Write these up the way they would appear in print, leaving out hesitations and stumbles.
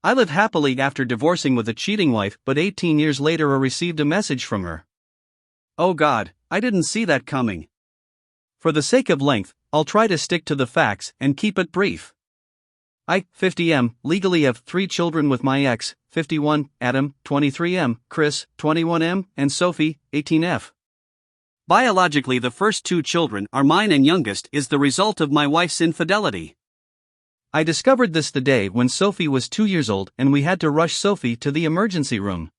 I lived happily after divorcing with a cheating wife, but 18 years later I received a message from her. Oh God, I didn't see that coming. For the sake of length, I'll try to stick to the facts and keep it brief. I, 50M, legally have 3 children with my ex, 51, Adam, 23M, Chris, 21M, and Sophie, 18F. Biologically, the first 2 children are mine and youngest is the result of my wife's infidelity. I discovered this the day when Sophie was 2 years old and we had to rush Sophie to the emergency room.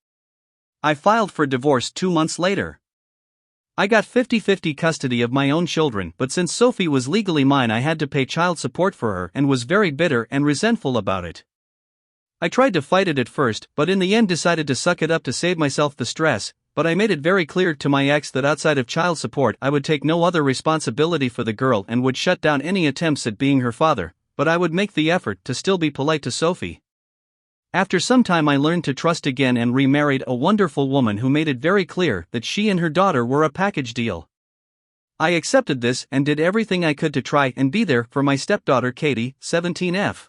I filed for divorce 2 months later. I got 50-50 custody of my own children, but since Sophie was legally mine I had to pay child support for her and was very bitter and resentful about it. I tried to fight it at first, but in the end decided to suck it up to save myself the stress, but I made it very clear to my ex that outside of child support I would take no other responsibility for the girl and would shut down any attempts at being her father, but I would make the effort to still be polite to Sophie. After some time I learned to trust again and remarried a wonderful woman who made it very clear that she and her daughter were a package deal. I accepted this and did everything I could to try and be there for my stepdaughter Katie, 17F.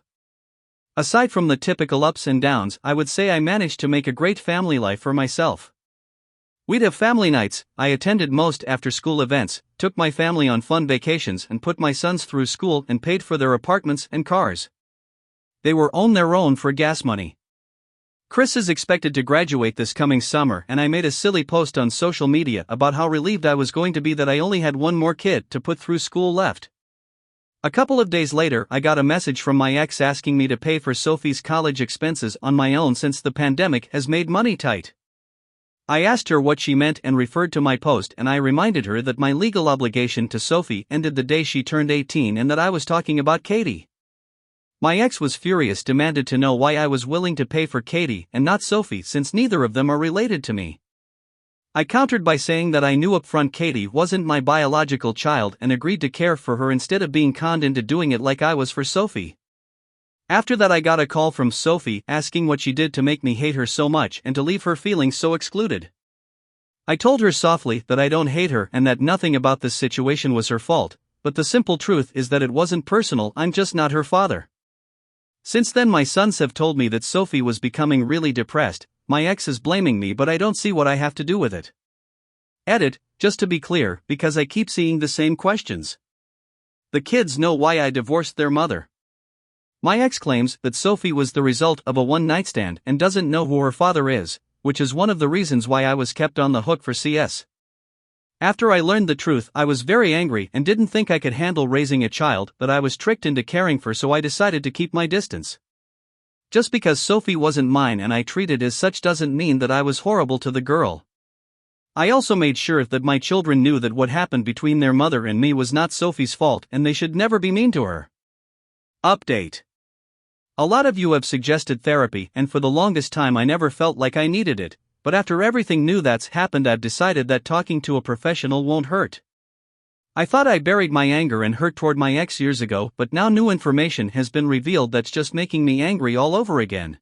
Aside from the typical ups and downs, I would say I managed to make a great family life for myself. We'd have family nights, I attended most after-school events, took my family on fun vacations and put my sons through school and paid for their apartments and cars. They were on their own for gas money. Chris is expected to graduate this coming summer and I made a silly post on social media about how relieved I was going to be that I only had one more kid to put through school left. A couple of days later I got a message from my ex asking me to pay for Sophie's college expenses on my own since the pandemic has made money tight. I asked her what she meant and referred to my post, and I reminded her that my legal obligation to Sophie ended the day she turned 18 and that I was talking about Katie. My ex was furious, demanded to know why I was willing to pay for Katie and not Sophie since neither of them are related to me. I countered by saying that I knew upfront Katie wasn't my biological child and agreed to care for her instead of being conned into doing it like I was for Sophie. After that I got a call from Sophie asking what she did to make me hate her so much and to leave her feeling so excluded. I told her softly that I don't hate her and that nothing about this situation was her fault, but the simple truth is that it wasn't personal, I'm just not her father. Since then my sons have told me that Sophie was becoming really depressed. My ex is blaming me, but I don't see what I have to do with it. Edit, just to be clear, because I keep seeing the same questions. The kids know why I divorced their mother. My ex claims that Sophie was the result of a one-night stand and doesn't know who her father is, which is one of the reasons why I was kept on the hook for CS. After I learned the truth, I was very angry and didn't think I could handle raising a child that I was tricked into caring for, so I decided to keep my distance. Just because Sophie wasn't mine and I treated as such doesn't mean that I was horrible to the girl. I also made sure that my children knew that what happened between their mother and me was not Sophie's fault and they should never be mean to her. Update. A lot of you have suggested therapy, and for the longest time I never felt like I needed it, but after everything new that's happened I've decided that talking to a professional won't hurt. I thought I buried my anger and hurt toward my ex years ago, but now new information has been revealed that's just making me angry all over again.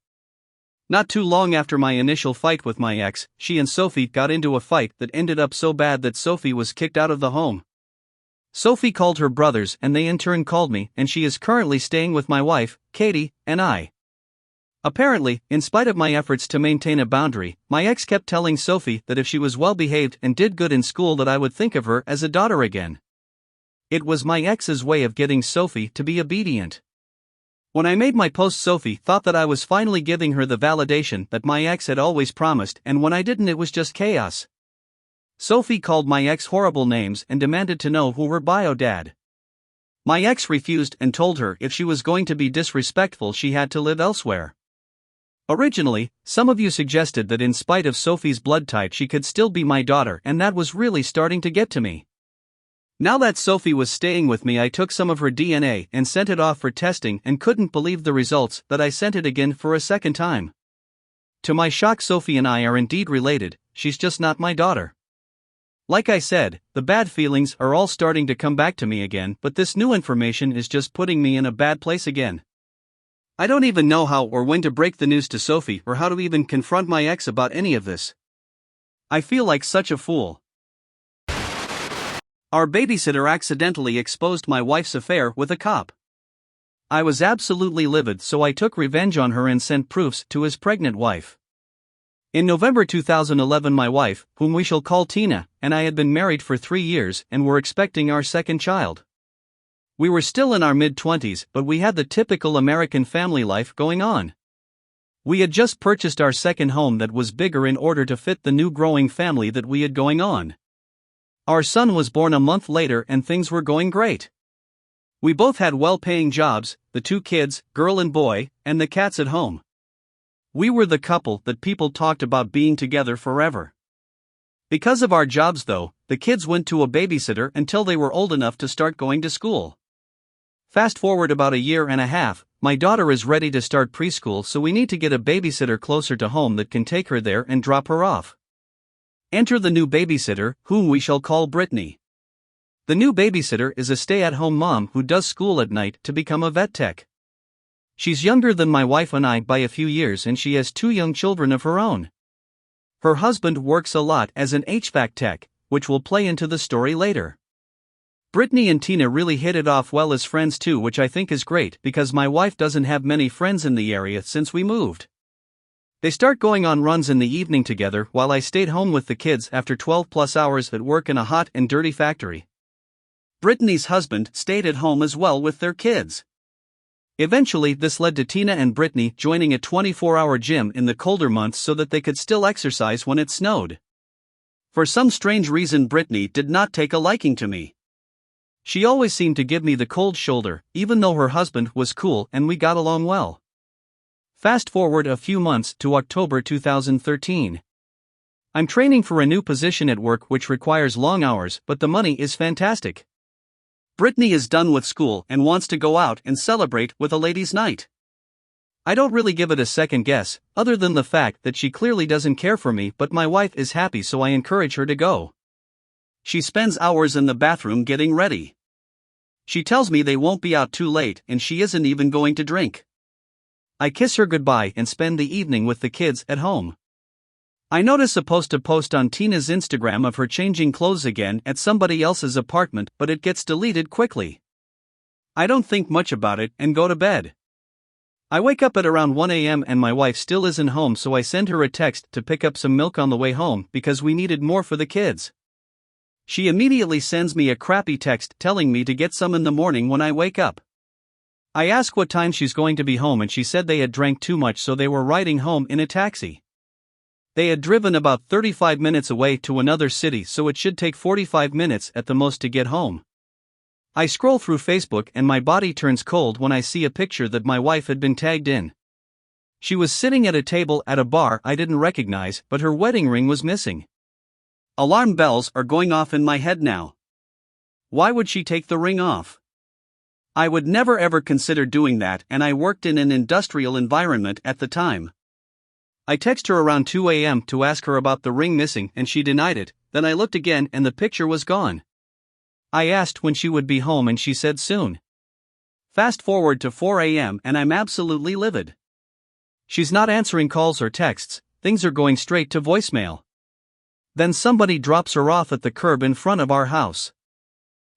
Not too long after my initial fight with my ex, she and Sophie got into a fight that ended up so bad that Sophie was kicked out of the home. Sophie called her brothers and they in turn called me, and she is currently staying with my wife, Katie, and I. Apparently, in spite of my efforts to maintain a boundary, my ex kept telling Sophie that if she was well behaved and did good in school that I would think of her as a daughter again. It was my ex's way of getting Sophie to be obedient. When I made my post, Sophie thought that I was finally giving her the validation that my ex had always promised, and when I didn't it was just chaos. Sophie called my ex horrible names and demanded to know who her bio dad. My ex refused and told her if she was going to be disrespectful she had to live elsewhere. Originally, some of you suggested that in spite of Sophie's blood type she could still be my daughter, and that was really starting to get to me. Now that Sophie was staying with me I took some of her DNA and sent it off for testing and couldn't believe the results that I sent it again for a second time. To my shock, Sophie and I are indeed related, she's just not my daughter. Like I said, the bad feelings are all starting to come back to me again, but this new information is just putting me in a bad place again. I don't even know how or when to break the news to Sophie or how to even confront my ex about any of this. I feel like such a fool. Our babysitter accidentally exposed my wife's affair with a cop. I was absolutely livid, so I took revenge on her and sent proofs to his pregnant wife. In November 2011, my wife, whom we shall call Tina, and I had been married for 3 years and were expecting our second child. We were still in our mid-20s, but we had the typical American family life going on. We had just purchased our second home that was bigger in order to fit the new growing family that we had going on. Our son was born a month later and things were going great. We both had well-paying jobs, the 2 kids, girl and boy, and the cats at home. We were the couple that people talked about being together forever. Because of our jobs though, the kids went to a babysitter until they were old enough to start going to school. Fast forward about a year and a half, my daughter is ready to start preschool, so we need to get a babysitter closer to home that can take her there and drop her off. Enter the new babysitter, whom we shall call Brittany. The new babysitter is a stay-at-home mom who does school at night to become a vet tech. She's younger than my wife and I by a few years, and she has 2 young children of her own. Her husband works a lot as an HVAC tech, which will play into the story later. Brittany and Tina really hit it off well as friends too, which I think is great because my wife doesn't have many friends in the area since we moved. They start going on runs in the evening together while I stayed home with the kids after 12 plus hours at work in a hot and dirty factory. Brittany's husband stayed at home as well with their kids. Eventually, this led to Tina and Brittany joining a 24-hour gym in the colder months so that they could still exercise when it snowed. For some strange reason, Brittany did not take a liking to me. She always seemed to give me the cold shoulder, even though her husband was cool and we got along well. Fast forward a few months to October 2013. I'm training for a new position at work which requires long hours, but the money is fantastic. Brittany is done with school and wants to go out and celebrate with a ladies' night. I don't really give it a second guess, other than the fact that she clearly doesn't care for me, but my wife is happy, so I encourage her to go. She spends hours in the bathroom getting ready. She tells me they won't be out too late and she isn't even going to drink. I kiss her goodbye and spend the evening with the kids at home. I notice a post on Tina's Instagram of her changing clothes again at somebody else's apartment, but it gets deleted quickly. I don't think much about it and go to bed. I wake up at around 1 a.m. and my wife still isn't home, so I send her a text to pick up some milk on the way home because we needed more for the kids. She immediately sends me a crappy text telling me to get some in the morning when I wake up. I ask what time she's going to be home and she said they had drank too much, so they were riding home in a taxi. They had driven about 35 minutes away to another city, so it should take 45 minutes at the most to get home. I scroll through Facebook and my body turns cold when I see a picture that my wife had been tagged in. She was sitting at a table at a bar I didn't recognize, but her wedding ring was missing. Alarm bells are going off in my head now. Why would she take the ring off? I would never ever consider doing that, and I worked in an industrial environment at the time. I text her around 2 a.m. to ask her about the ring missing and she denied it. Then I looked again and the picture was gone. I asked when she would be home and she said soon. Fast forward to 4 a.m. and I'm absolutely livid. She's not answering calls or texts, things are going straight to voicemail. Then somebody drops her off at the curb in front of our house.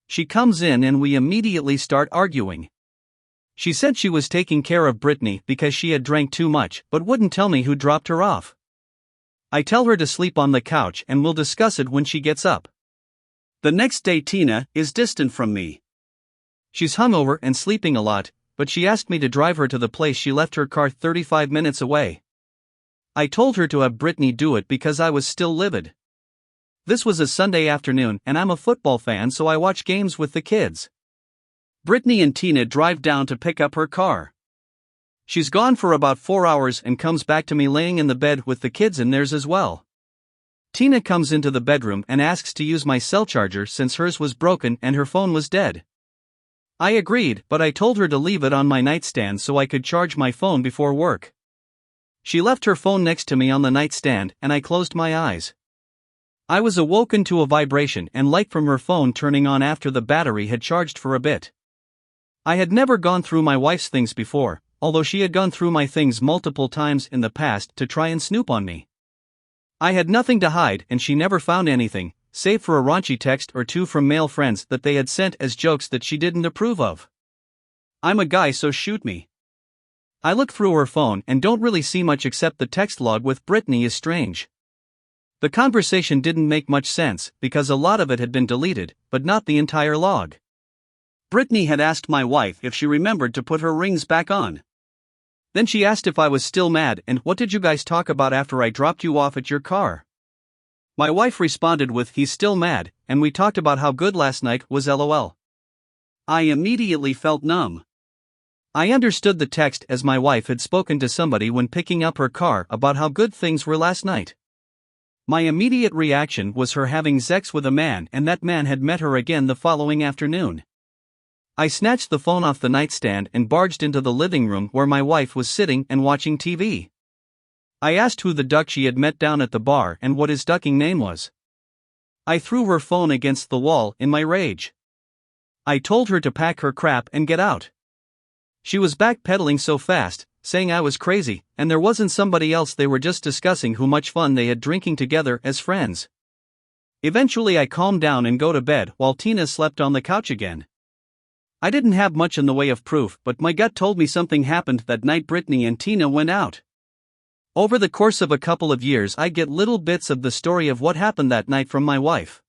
She comes in and we immediately start arguing. She said she was taking care of Brittany because she had drank too much, but wouldn't tell me who dropped her off. I tell her to sleep on the couch and we'll discuss it when she gets up. The next day Tina is distant from me. She's hungover and sleeping a lot, but she asked me to drive her to the place she left her car 35 minutes away. I told her to have Brittany do it because I was still livid. This was a Sunday afternoon and I'm a football fan, so I watch games with the kids. Brittany and Tina drive down to pick up her car. She's gone for about 4 hours and comes back to me laying in the bed with the kids in theirs as well. Tina comes into the bedroom and asks to use my cell charger since hers was broken and her phone was dead. I agreed, but I told her to leave it on my nightstand so I could charge my phone before work. She left her phone next to me on the nightstand and I closed my eyes. I was awoken to a vibration and light from her phone turning on after the battery had charged for a bit. I had never gone through my wife's things before, although she had gone through my things multiple times in the past to try and snoop on me. I had nothing to hide and she never found anything, save for a raunchy text or two from male friends that they had sent as jokes that she didn't approve of. I'm a guy, so shoot me. I look through her phone and don't really see much except the text log with Brittany is strange. The conversation didn't make much sense because a lot of it had been deleted, but not the entire log. Brittany had asked my wife if she remembered to put her rings back on. Then she asked if I was still mad and what did you guys talk about after I dropped you off at your car. My wife responded with he's still mad, and we talked about how good last night was lol. I immediately felt numb. I understood the text as my wife had spoken to somebody when picking up her car about how good things were last night. My immediate reaction was her having sex with a man and that man had met her again the following afternoon. I snatched the phone off the nightstand and barged into the living room where my wife was sitting and watching TV. I asked who the duck she had met down at the bar and what his ducking name was. I threw her phone against the wall in my rage. I told her to pack her crap and get out. She was backpedaling so fast, saying I was crazy, and there wasn't somebody else. They were just discussing how much fun they had drinking together as friends. Eventually I calmed down and go to bed while Tina slept on the couch again. I didn't have much in the way of proof, but my gut told me something happened that night Brittany and Tina went out. Over the course of a couple of years I get little bits of the story of what happened that night from my wife.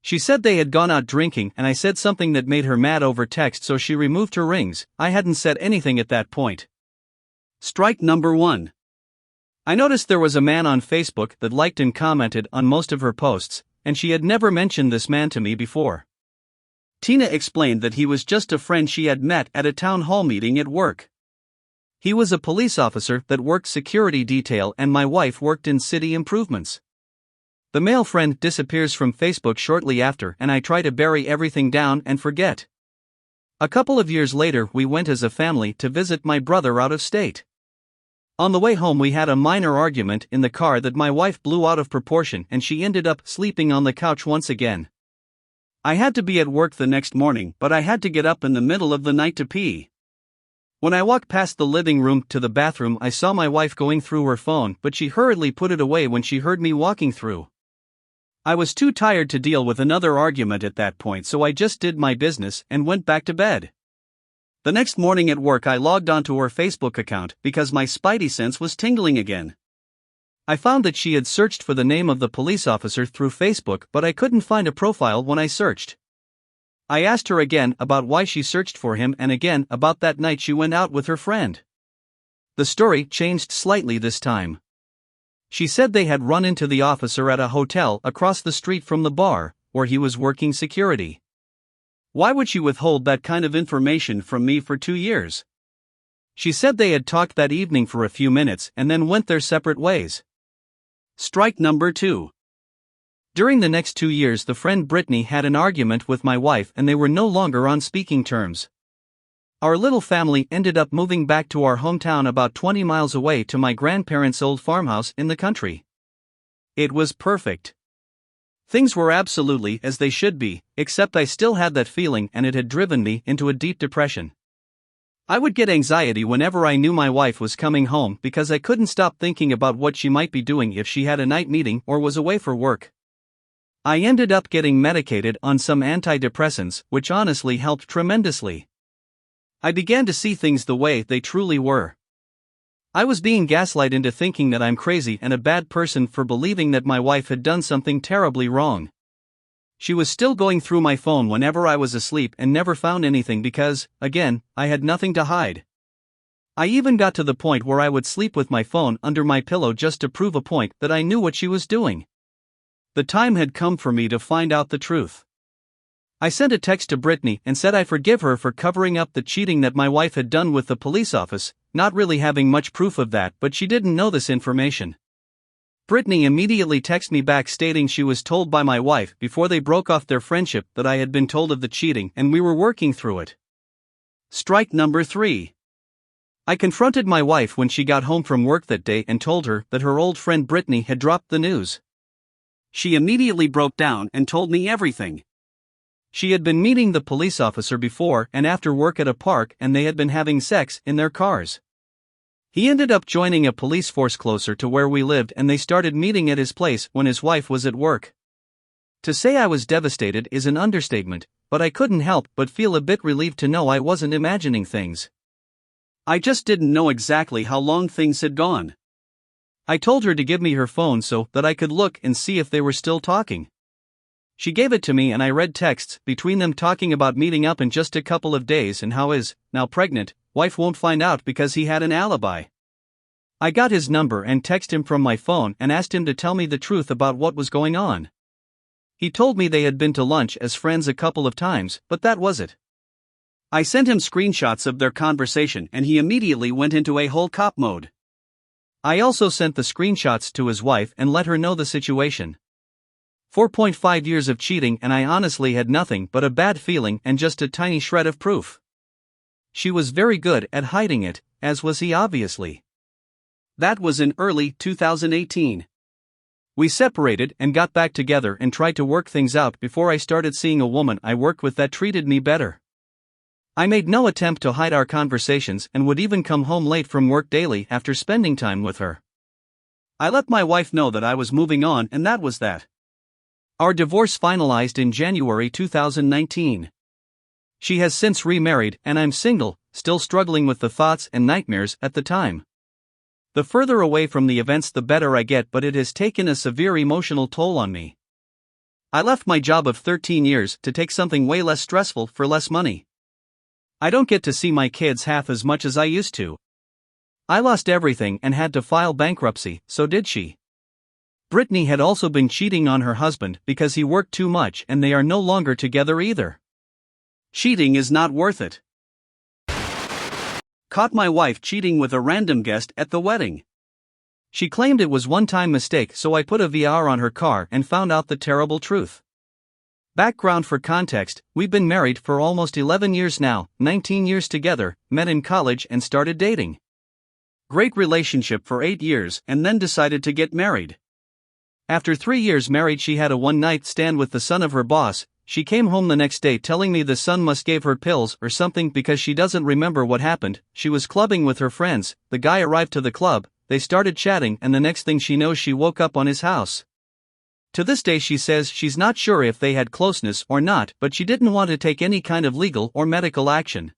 She said they had gone out drinking and I said something that made her mad over text, so she removed her rings. I hadn't said anything at that point. Strike number 1. I noticed there was a man on Facebook that liked and commented on most of her posts, and she had never mentioned this man to me before. Tina explained that he was just a friend she had met at a town hall meeting at work. He was a police officer that worked security detail and my wife worked in city improvements. The male friend disappears from Facebook shortly after and I try to bury everything down and forget. A couple of years later we went as a family to visit my brother out of state. On the way home we had a minor argument in the car that my wife blew out of proportion and she ended up sleeping on the couch once again. I had to be at work the next morning, but I had to get up in the middle of the night to pee. When I walked past the living room to the bathroom I saw my wife going through her phone, but she hurriedly put it away when she heard me walking through. I was too tired to deal with another argument at that point, so I just did my business and went back to bed. The next morning at work I logged onto her Facebook account because my spidey sense was tingling again. I found that she had searched for the name of the police officer through Facebook, but I couldn't find a profile when I searched. I asked her again about why she searched for him and again about that night she went out with her friend. The story changed slightly this time. She said they had run into the officer at a hotel across the street from the bar, where he was working security. Why would she withhold that kind of information from me for 2 years? She said they had talked that evening for a few minutes and then went their separate ways. Strike number 2. During the next 2 years the friend Brittany had an argument with my wife and they were no longer on speaking terms. Our little family ended up moving back to our hometown about 20 miles away to my grandparents' old farmhouse in the country. It was perfect. Things were absolutely as they should be, except I still had that feeling and it had driven me into a deep depression. I would get anxiety whenever I knew my wife was coming home because I couldn't stop thinking about what she might be doing if she had a night meeting or was away for work. I ended up getting medicated on some antidepressants, which honestly helped tremendously. I began to see things the way they truly were. I was being gaslighted into thinking that I'm crazy and a bad person for believing that my wife had done something terribly wrong. She was still going through my phone whenever I was asleep and never found anything because, again, I had nothing to hide. I even got to the point where I would sleep with my phone under my pillow just to prove a point that I knew what she was doing. The time had come for me to find out the truth. I sent a text to Brittany and said I forgive her for covering up the cheating that my wife had done with the police office, not really having much proof of that, but she didn't know this information. Brittany immediately texted me back stating she was told by my wife before they broke off their friendship that I had been told of the cheating and we were working through it. Strike number 3. I confronted my wife when she got home from work that day and told her that her old friend Brittany had dropped the news. She immediately broke down and told me everything. She had been meeting the police officer before and after work at a park and they had been having sex in their cars. He ended up joining a police force closer to where we lived and they started meeting at his place when his wife was at work. To say I was devastated is an understatement, but I couldn't help but feel a bit relieved to know I wasn't imagining things. I just didn't know exactly how long things had gone. I told her to give me her phone so that I could look and see if they were still talking. She gave it to me and I read texts between them talking about meeting up in just a couple of days and how his, now pregnant, wife won't find out because he had an alibi. I got his number and texted him from my phone and asked him to tell me the truth about what was going on. He told me they had been to lunch as friends a couple of times, but that was it. I sent him screenshots of their conversation and he immediately went into a whole cop mode. I also sent the screenshots to his wife and let her know the situation. 4.5 years of cheating and I honestly had nothing but a bad feeling and just a tiny shred of proof. She was very good at hiding it, as was he obviously. That was in early 2018. We separated and got back together and tried to work things out before I started seeing a woman I worked with that treated me better. I made no attempt to hide our conversations and would even come home late from work daily after spending time with her. I let my wife know that I was moving on and that was that. Our divorce finalized in January 2019. She has since remarried and I'm single, still struggling with the thoughts and nightmares at the time. The further away from the events the better I get, but it has taken a severe emotional toll on me. I left my job of 13 years to take something way less stressful for less money. I don't get to see my kids half as much as I used to. I lost everything and had to file bankruptcy, so did she. Brittany had also been cheating on her husband because he worked too much and they are no longer together either. Cheating is not worth it. Caught my wife cheating with a random guest at the wedding. She claimed it was one-time mistake, so I put a VR on her car and found out the terrible truth. Background for context, we've been married for almost 11 years now, 19 years together, met in college and started dating. Great relationship for 8 years and then decided to get married. After 3 years married, she had a one-night stand with the son of her boss. She came home the next day telling me the son must gave her pills or something because she doesn't remember what happened. She was clubbing with her friends, the guy arrived to the club, they started chatting and the next thing she knows she woke up on his house. To this day she says she's not sure if they had closeness or not, but she didn't want to take any kind of legal or medical action.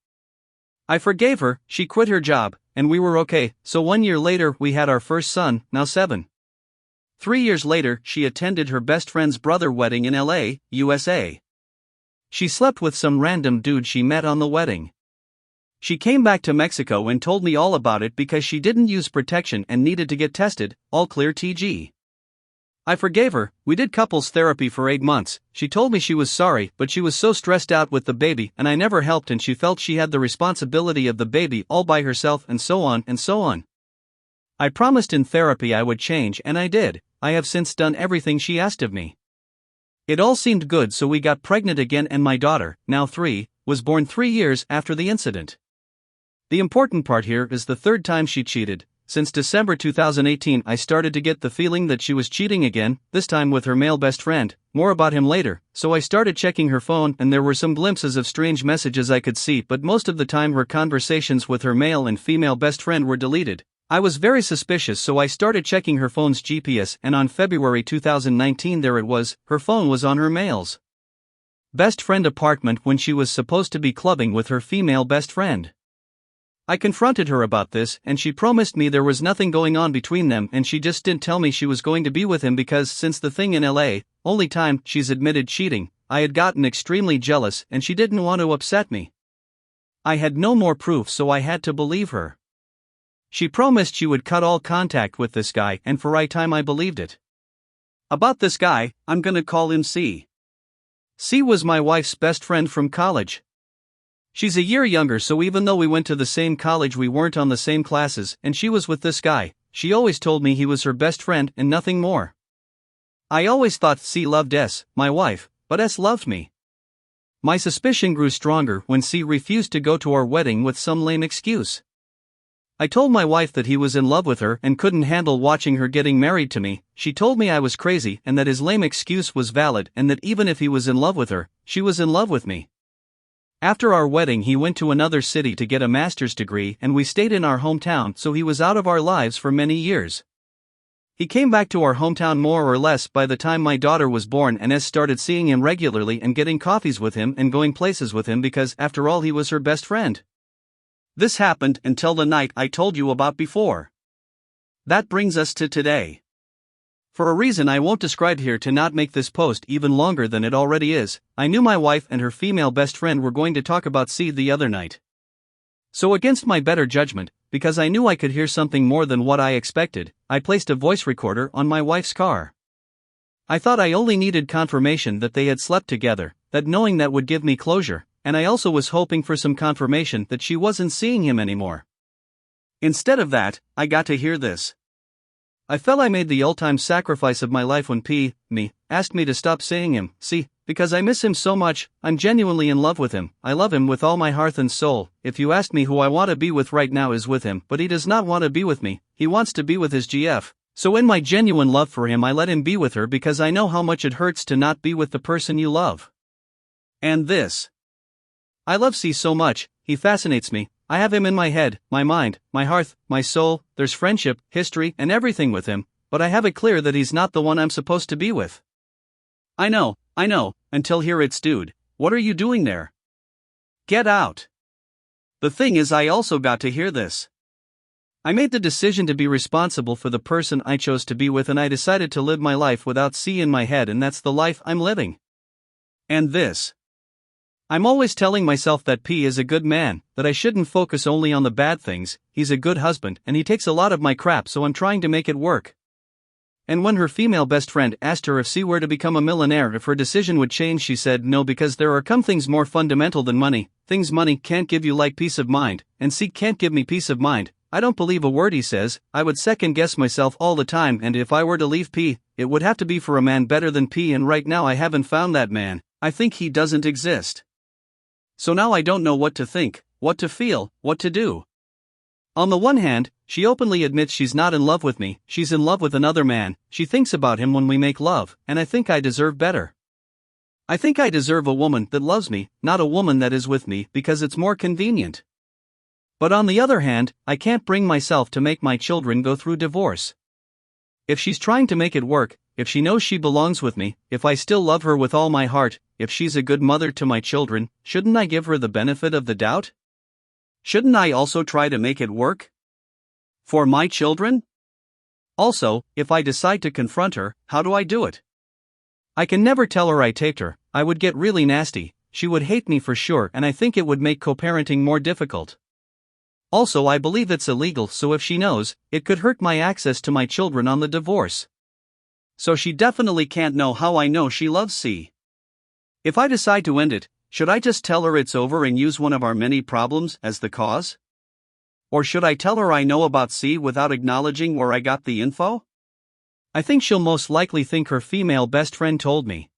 I forgave her, she quit her job, and we were okay, so 1 year later we had our first son, now 7. 3 years later, she attended her best friend's brother wedding in LA, USA. She slept with some random dude she met on the wedding. She came back to Mexico and told me all about it because she didn't use protection and needed to get tested, all clear TG. I forgave her, we did couples therapy for 8 months, she told me she was sorry but she was so stressed out with the baby and I never helped and she felt she had the responsibility of the baby all by herself and so on and so on. I promised in therapy I would change and I did. I have since done everything she asked of me. It all seemed good, so we got pregnant again and my daughter, now 3, was born 3 years after the incident. The important part here is the third time she cheated. Since December 2018 I started to get the feeling that she was cheating again, this time with her male best friend, more about him later, so I started checking her phone and there were some glimpses of strange messages I could see, but most of the time her conversations with her male and female best friend were deleted. I was very suspicious, so I started checking her phone's GPS and on February 2019 there it was, her phone was on her male's best friend apartment when she was supposed to be clubbing with her female best friend. I confronted her about this and she promised me there was nothing going on between them and she just didn't tell me she was going to be with him because since the thing in LA, only time she's admitted cheating, I had gotten extremely jealous and she didn't want to upset me. I had no more proof, so I had to believe her. She promised she would cut all contact with this guy and for a time I believed it. About this guy, I'm gonna call him C. C was my wife's best friend from college. She's a year younger, so even though we went to the same college we weren't on the same classes and she was with this guy, she always told me he was her best friend and nothing more. I always thought C loved S, my wife, but S loved me. My suspicion grew stronger when C refused to go to our wedding with some lame excuse. I told my wife that he was in love with her and couldn't handle watching her getting married to me. She told me I was crazy and that his lame excuse was valid and that even if he was in love with her, she was in love with me. After our wedding he went to another city to get a master's degree and we stayed in our hometown, so he was out of our lives for many years. He came back to our hometown more or less by the time my daughter was born, and S started seeing him regularly and getting coffees with him and going places with him because, after all, he was her best friend. This happened until the night I told you about before. That brings us to today. For a reason I won't describe here to not make this post even longer than it already is, I knew my wife and her female best friend were going to talk about C the other night. So against my better judgment, because I knew I could hear something more than what I expected, I placed a voice recorder on my wife's car. I thought I only needed confirmation that they had slept together, that knowing that would give me closure, and I also was hoping for some confirmation that she wasn't seeing him anymore. Instead of that, I got to hear this. I felt I made the all-time sacrifice of my life when me, asked me to stop seeing him, see, because I miss him so much. I'm genuinely in love with him, I love him with all my heart and soul. If you ask me who I want to be with right now is with him, but he does not want to be with me, he wants to be with his GF. So in my genuine love for him I let him be with her because I know how much it hurts to not be with the person you love. And this. I love C so much, he fascinates me. I have him in my head, my mind, my heart, my soul. There's friendship, history, and everything with him, but I have it clear that he's not the one I'm supposed to be with. I know, until here it's dude, what are you doing there? Get out. The thing is, I also got to hear this. I made the decision to be responsible for the person I chose to be with, and I decided to live my life without C in my head, and that's the life I'm living. And this. I'm always telling myself that P is a good man, that I shouldn't focus only on the bad things. He's a good husband and he takes a lot of my crap, so I'm trying to make it work. And when her female best friend asked her if C were to become a millionaire, if her decision would change, she said no, because there are some things more fundamental than money, things money can't give you, like peace of mind, and C can't give me peace of mind. I don't believe a word he says. I would second guess myself all the time, and if I were to leave P, it would have to be for a man better than P, and right now I haven't found that man. I think he doesn't exist. So now I don't know what to think, what to feel, what to do. On the one hand, she openly admits she's not in love with me, she's in love with another man, she thinks about him when we make love, and I think I deserve better. I think I deserve a woman that loves me, not a woman that is with me because it's more convenient. But on the other hand, I can't bring myself to make my children go through divorce. If she's trying to make it work, if she knows she belongs with me, if I still love her with all my heart, if she's a good mother to my children, shouldn't I give her the benefit of the doubt? Shouldn't I also try to make it work? For my children? Also, if I decide to confront her, how do I do it? I can never tell her I taped her, I would get really nasty, she would hate me for sure, and I think it would make co-parenting more difficult. Also, I believe it's illegal, so if she knows, it could hurt my access to my children on the divorce. So she definitely can't know how I know she loves C. If I decide to end it, should I just tell her it's over and use one of our many problems as the cause? Or should I tell her I know about C without acknowledging where I got the info? I think she'll most likely think her female best friend told me.